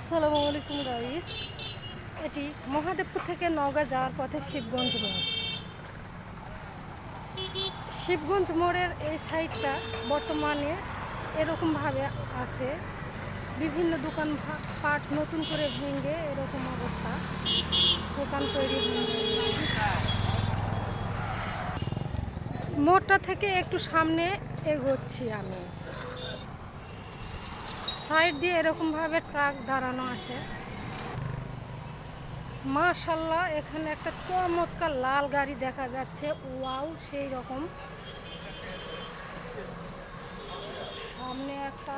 আসসালামু আলাইকুম গাইস। এটি মহাদেবপুর থেকে নওগাঁ যাওয়ার পথে শিবগঞ্জ মোড়। শিবগঞ্জ মোড়ের এই সাইডটা বর্তমানে এরকমভাবে আছে, বিভিন্ন দোকান পাট নতুন করে ভেঙে এরকম অবস্থা, দোকান তৈরি মোড়টা থেকে একটু সামনে এগোচ্ছি আমি। সাইড দিয়ে এরকমভাবে ট্রাক দাঁড়ানো আছে। মাশাআল্লাহ, এখানে একটা চমৎকার লাল গাড়ি দেখা যাচ্ছে। ওয়াও, সেই রকম। সামনে একটা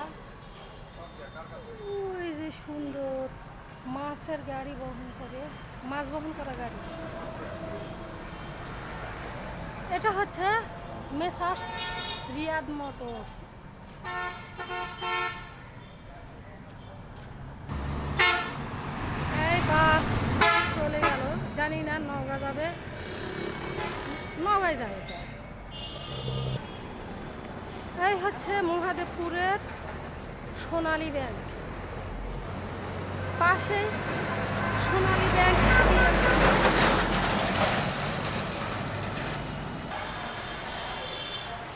ওই যে সুন্দর মাছের গাড়ি বহন করে, মাছ বহন করা গাড়ি। এটা হচ্ছে মেসার্স রিয়াদ মোটরস। এই বাস চলে গেল, জানি না নওগাঁ যাবে, নওগাঁয় যায় এটা। এই হচ্ছে মহাদেবপুরের সোনালী ব্যাংক, পাশে সোনালী ব্যাংক।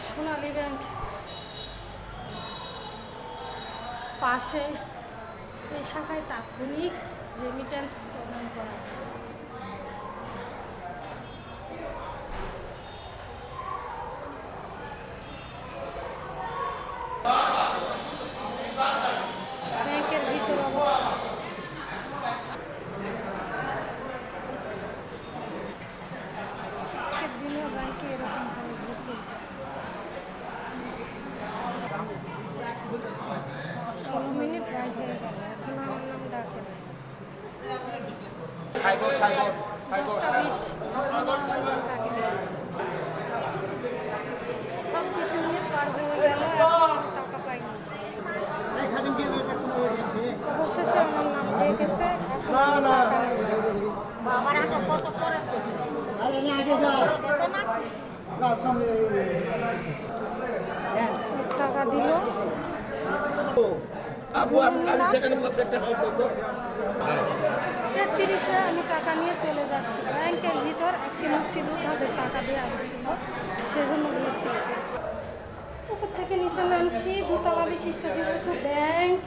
সোনালী ব্যাংক পাশে এই শাখায় তাৎক্ষণিক রেমিটেন্স প্রদান করা। ব্যাংকের ভিতর অবস্থা আজকের দিনেও ব্যাংকে এরকম ভাবে ভিড় চলছে। 16 মিনিট রাইড হয়ে গেল, এখন আমার নাম ডাকে না। 10টা 20 ডাকে না। 26 মিনিট পার হয়ে গেল, এখন টাকা পাইনি। অবশেষে আমার নাম ডেকেছে, এখন বাবার হাতে কত করে টাকা দিল। 30-এ আমি টাকা নিয়ে চলে যাচ্ছি। ব্যাংকের ভিতর আজকে মুক্তিযোদ্ধাদের টাকা দেওয়া হচ্ছিল, সেজন্য বলেছি। উপর থেকে নিচে নামছি, 2তলা বিশিষ্ট যেহেতু ব্যাংক।